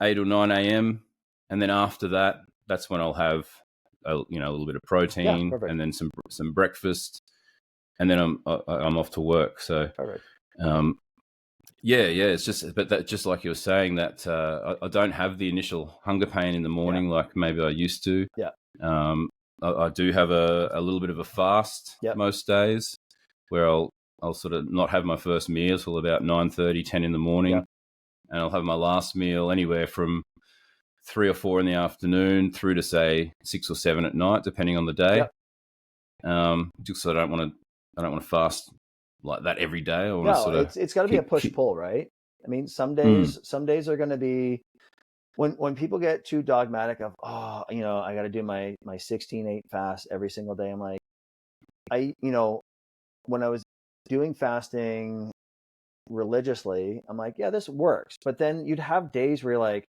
8 or 9 a.m. And then after that, that's when I'll have a little bit of protein and then some breakfast. And then I'm off to work. So perfect. It's just like you were saying that I don't have the initial hunger pain in the morning like maybe I used to. Yeah. I do have a little bit of a fast most days where I'll sort of not have my first meal till about 9:30, 10 in the morning. And I'll have my last meal anywhere from 3 or 4 in the afternoon through to say 6 or 7 at night, depending on the day. Just so I don't want to fast like that every day. It's got to be a push pull, right? I mean, some days are going to be when people get too dogmatic of I got to do my 16/8 fast every single day. I'm like, when I was doing fasting religiously, I'm like, yeah, this works. But then you'd have days where you're like,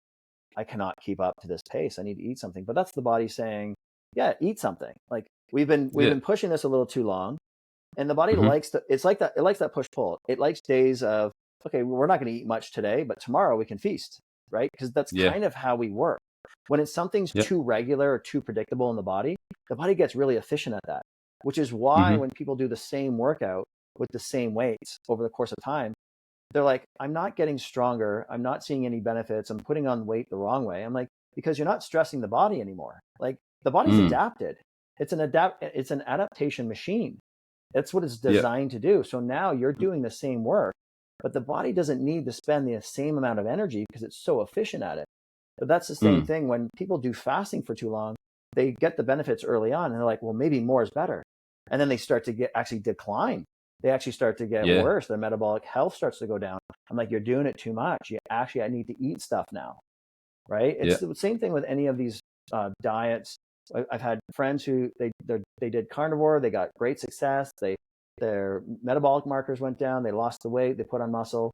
I cannot keep up to this pace. I need to eat something. But that's the body saying, yeah, eat something. Like we've been pushing this a little too long. And the body likes it likes that push pull. It likes days of, okay, we're not going to eat much today, but tomorrow we can feast, right? Because that's kind of how we work. When it's something's too regular or too predictable in the body gets really efficient at that, which is why when people do the same workout with the same weights over the course of time, they're like, I'm not getting stronger. I'm not seeing any benefits. I'm putting on weight the wrong way. I'm like, because you're not stressing the body anymore. Like the body's adapted. It's an adaptation machine. That's what it's designed to do. So now you're doing the same work, but the body doesn't need to spend the same amount of energy because it's so efficient at it. But that's the same thing when people do fasting for too long, they get the benefits early on and they're like, well, maybe more is better. And then they start to actually decline. They actually start to get worse. Their metabolic health starts to go down. I'm like, you're doing it too much. I need to eat stuff now, right? It's the same thing with any of these diets. I've had friends who they did carnivore, they got great success, their metabolic markers went down, they lost the weight, they put on muscle,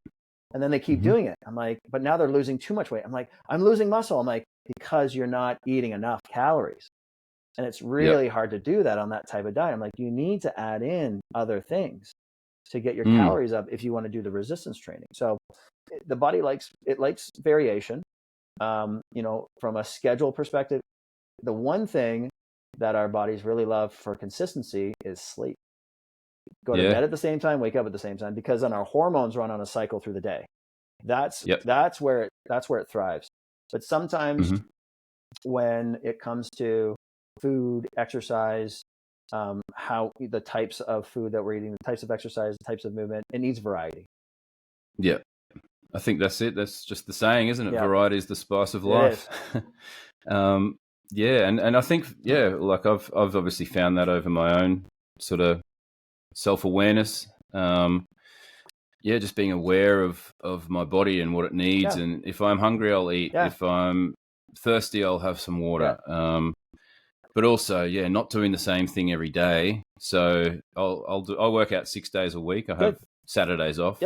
and then they keep doing it. I'm like, but now they're losing too much weight. I'm like, I'm losing muscle. I'm like, because you're not eating enough calories. And it's really hard to do that on that type of diet. I'm like, you need to add in other things to get your calories up if you want to do the resistance training. So the body likes variation. From a schedule perspective, the one thing that our bodies really love for consistency is sleep. Go to bed at the same time, wake up at the same time, because then our hormones run on a cycle through the day. That's where it thrives. But sometimes when it comes to food, exercise, how the types of food that we're eating, the types of exercise, the types of movement, it needs variety. Yeah. I think that's it. That's just the saying, isn't it? Yeah. Variety is the spice of life. And I think like I've obviously found that over my own sort of self-awareness. Just being aware of my body and what it needs, and if I'm hungry, I'll eat. If I'm thirsty, I'll have some water. But also, not doing the same thing every day. So I'll work out 6 days a week. I have Saturdays off.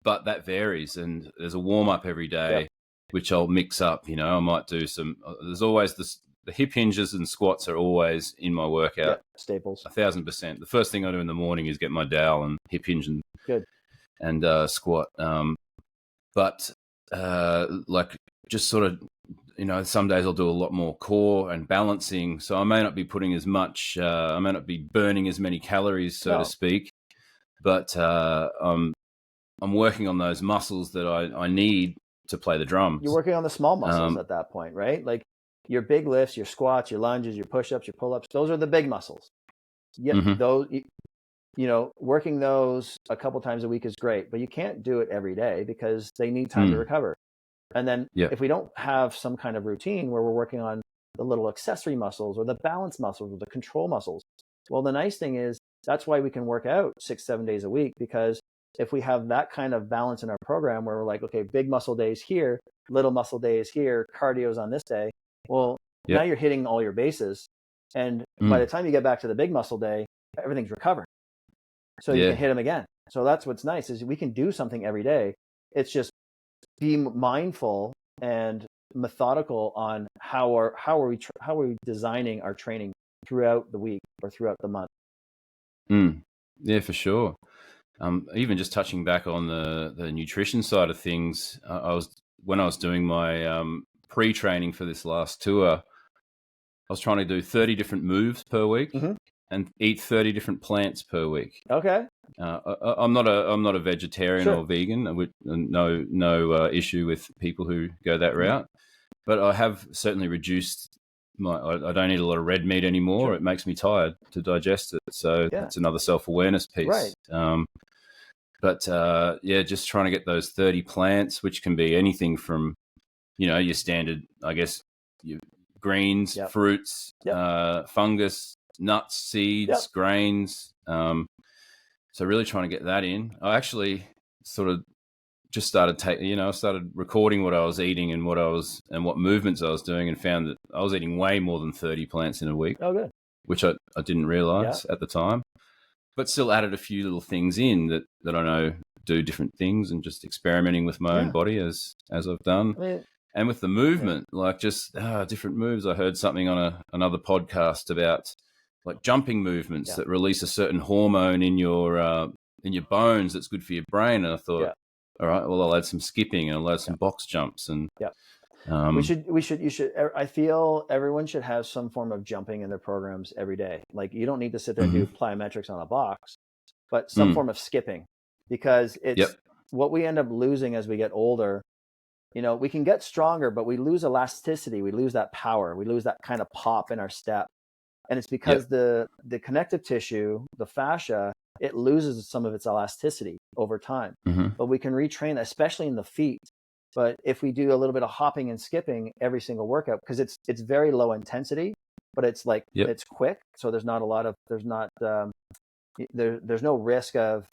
But that varies, and there's a warm up every day, which I'll mix up. I might do some. There's always the hip hinges and squats are always in my workout. Staples. 1,000%. The first thing I do in the morning is get my dowel and hip hinge and squat. But like just sort of some days I'll do a lot more core and balancing. So I may not be putting as much, I may not be burning as many calories, so to speak, but I'm working on those muscles that I need to play the drums. You're working on the small muscles at that point, right? Like your big lifts, your squats, your lunges, your push-ups, your pull-ups, those are the big muscles. Yeah, those, working those a couple times a week is great, but you can't do it every day because they need time to recover. And then if we don't have some kind of routine where we're working on the little accessory muscles or the balance muscles or the control muscles, well, the nice thing is that's why we can work out 6-7 days a week, because if we have that kind of balance in our program where we're like, okay, big muscle days here, little muscle days here, cardio's on this day, well, now you're hitting all your bases. And by the time you get back to the big muscle day, everything's recovered. So you can hit them again. So that's what's nice is we can do something every day. It's just be mindful and methodical on how are we designing our training throughout the week or throughout the month. Yeah, for sure. Even just touching back on the nutrition side of things, when I was doing my pre-training for this last tour, I was trying to do 30 different moves per week and eat 30 different plants per week. Okay. I'm not a vegetarian or vegan. No issue with people who go that route, but I have certainly reduced I don't eat a lot of red meat anymore. It makes me tired to digest it. So that's another self-awareness piece. Right. But just trying to get those 30 plants, which can be anything from, your standard, I guess, your greens, fruits, fungus, nuts, seeds, grains. So really trying to get that in. I actually sort of just started I started recording what I was eating and what movements I was doing, and found that I was eating way more than 30 plants in a week. Oh, good. Which I didn't realize at the time, but still added a few little things in that I know do different things, and just experimenting with my own body as I've done. And with the movement, like just different moves. I heard something on another podcast about like jumping movements that release a certain hormone in your bones that's good for your brain. And I thought, all right, well, I'll add some skipping and I'll add some box jumps. And you should. I feel everyone should have some form of jumping in their programs every day. Like you don't need to sit there and do plyometrics on a box, but some form of skipping, because it's what we end up losing as we get older. We can get stronger, but we lose elasticity. We lose that power. We lose that kind of pop in our step. And it's because the connective tissue, the fascia, it loses some of its elasticity over time. But we can retrain, especially in the feet. But if we do a little bit of hopping and skipping every single workout, because it's very low intensity, but it's like it's quick, so there's no risk of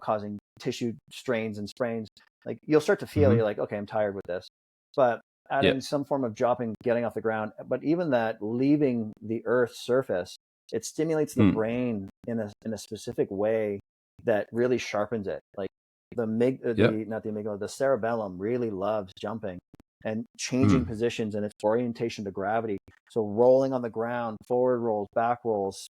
causing tissue strains and sprains. Like you'll start to feel you're like, okay, I'm tired with this, but adding some form of dropping, getting off the ground, but even that leaving the Earth's surface, it stimulates the brain in a specific way that really sharpens it. Like the cerebellum really loves jumping and changing positions and its orientation to gravity. So rolling on the ground, forward rolls, back rolls,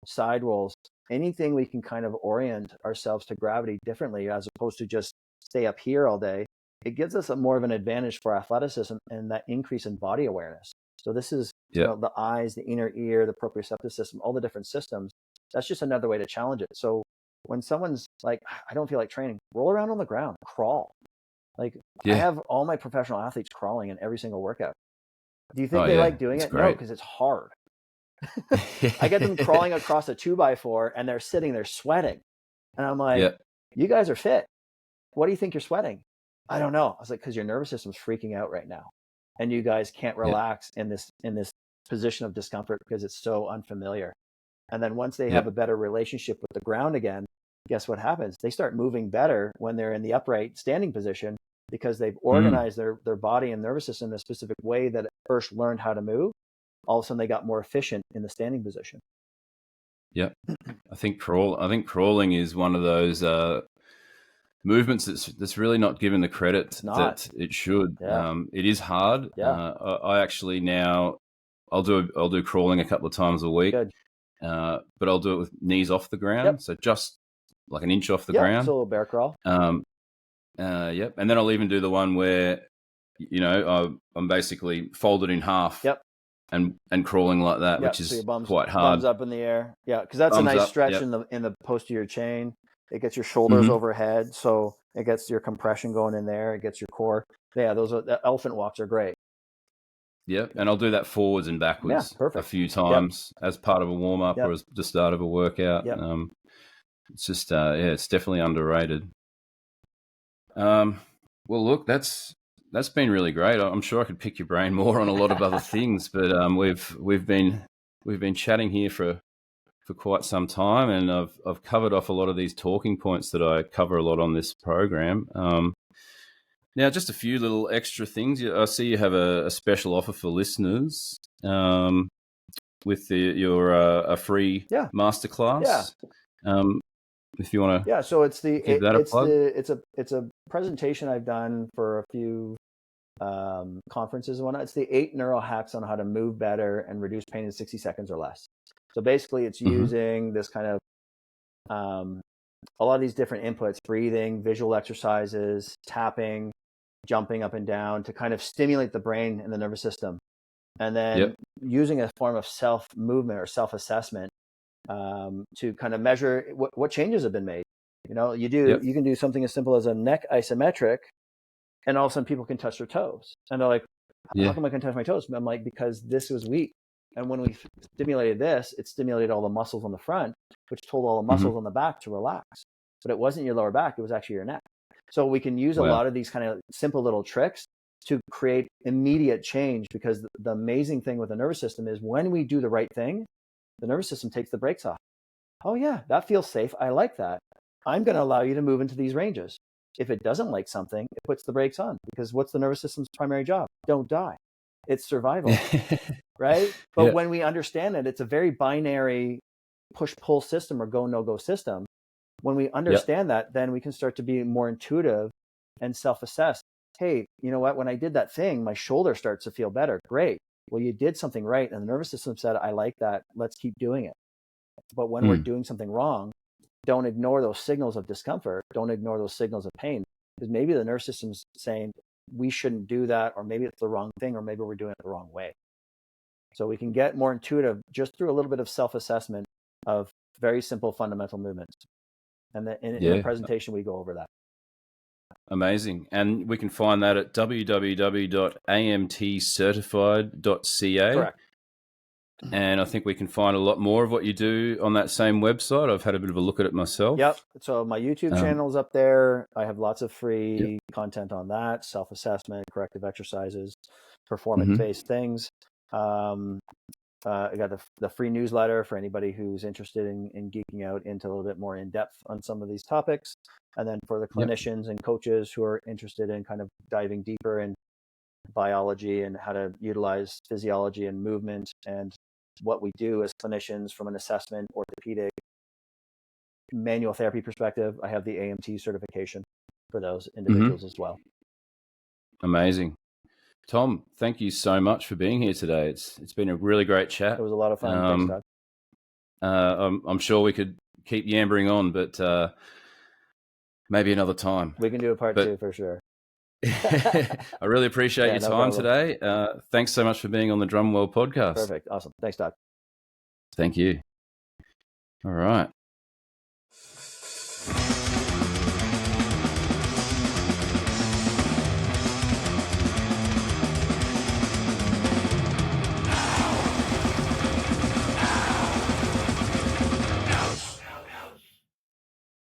side rolls, anything we can kind of orient ourselves to gravity differently, as opposed to just stay up here all day. It gives us more of an advantage for athleticism and that increase in body awareness. So this is the eyes, the inner ear, the proprioceptive system, all the different systems. That's just another way to challenge it. So when someone's like, I don't feel like training, roll around on the ground, crawl. Like I have all my professional athletes crawling in every single workout. Do you think they like doing it? No, because it's hard. I get them crawling across a 2x4 and they're sitting there sweating. And I'm like, you guys are fit. What do you think you're sweating? I don't know. I was like, because your nervous system's freaking out right now. And you guys can't relax in this position of discomfort because it's so unfamiliar. And then once they have a better relationship with the ground again, guess what happens? They start moving better when they're in the upright standing position, because they've organized their body and nervous system in a specific way that first learned how to move. All of a sudden they got more efficient in the standing position. Yeah. I think crawling is one of those movements that's really not given the credit that it should. It is hard. I actually now I'll do crawling a couple of times a week. Good. But I'll do it with knees off the ground, so just like an inch off the ground. So a little bear crawl. And then I'll even do the one where I'm basically folded in half. Yep. And crawling like that, Yep. which is so your quite hard. Thumbs up in the air. Yeah, because that's Thumbs a nice up, stretch yep. in the posterior chain. It gets your shoulders overhead, so it gets your compression going in there. It gets your core. Yeah, the elephant walks are great. Yep, and I'll do that forwards and backwards a few times as part of a warm up or as the start of a workout. Yep. It's just it's definitely underrated. Well, look, that's been really great. I'm sure I could pick your brain more on a lot of other things, but we've been chatting here for quite some time, and I've covered off a lot of these talking points that I cover a lot on this program. Now, just a few little extra things. I see you have a special offer for listeners with a free masterclass. Yeah. If you want to, so it's give that a plug. It's a presentation I've done for a few conferences and whatnot. It's the 8 neuro hacks on how to move better and reduce pain in 60 seconds or less. So basically, it's using this kind of a lot of these different inputs: breathing, visual exercises, tapping, jumping up and down to kind of stimulate the brain and the nervous system, and then using a form of self movement or self assessment to kind of measure what changes have been made. You can do something as simple as a neck isometric, and all of a sudden people can touch their toes, and they're like, how come I can touch my toes? I'm like, because this was weak, and when we stimulated this, it stimulated all the muscles on the front, which told all the muscles on the back to relax. But it wasn't your lower back, it was actually your neck. So we can use a lot of these kind of simple little tricks to create immediate change, because the amazing thing with the nervous system is when we do the right thing, the nervous system takes the brakes off. Oh yeah, that feels safe. I like that. I'm going to allow you to move into these ranges. If it doesn't like something, it puts the brakes on, because what's the nervous system's primary job? Don't die. It's survival, right? But when we understand it, it's a very binary push-pull system or go-no-go system. When we understand that, then we can start to be more intuitive and self-assess. Hey, you know what? When I did that thing, my shoulder starts to feel better. Great. Well, you did something right, and the nervous system said, I like that. Let's keep doing it. But when we're doing something wrong, don't ignore those signals of discomfort. Don't ignore those signals of pain, because maybe the nervous system's saying we shouldn't do that, or maybe it's the wrong thing, or maybe we're doing it the wrong way. So we can get more intuitive just through a little bit of self-assessment of very simple fundamental movements. And in the presentation, we go over that. Amazing. And we can find that at www.amtcertified.ca. Correct. And I think we can find a lot more of what you do on that same website. I've had a bit of a look at it myself. Yep. So my YouTube channel's up there. I have lots of free content on that: self-assessment, corrective exercises, performance-based things. I got the free newsletter for anybody who's interested in geeking out into a little bit more in depth on some of these topics. And then for the clinicians and coaches who are interested in kind of diving deeper in biology and how to utilize physiology and movement and what we do as clinicians from an assessment, orthopedic, manual therapy perspective, I have the AMT certification for those individuals as well. Amazing. Tom, thank you so much for being here today. It's been a really great chat. It was a lot of fun. Thanks, Todd. I'm sure we could keep yammering on, but maybe another time. We can do a part 2 for sure. I really appreciate your time today. Thanks so much for being on the Drumwell podcast. Perfect. Awesome. Thanks, Todd. Thank you. All right.